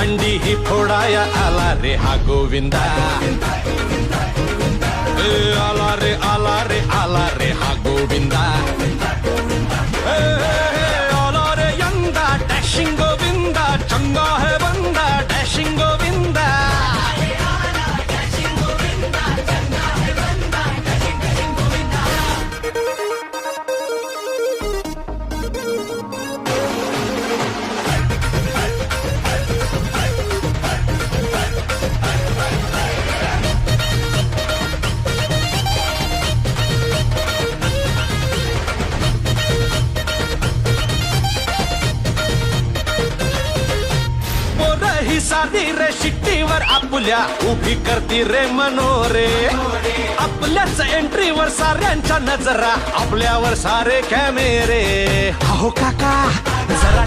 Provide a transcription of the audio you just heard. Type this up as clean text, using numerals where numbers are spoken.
दंडी ही फोडाया आला रे हा गोविंदा आला रे आला रे आला रे हा गोविंदा आला रे यंदा डॅशिंग गोविंदा चंगा है बंदा डॅशिंग गोविंदा साधी रे शिट्टीवर आपुल्या उभी करती रे मनोरे आपल्याच एंट्रीवर साऱ्यांच्या नजरा आपल्यावर सारे कॅमेरे अहो काका जरा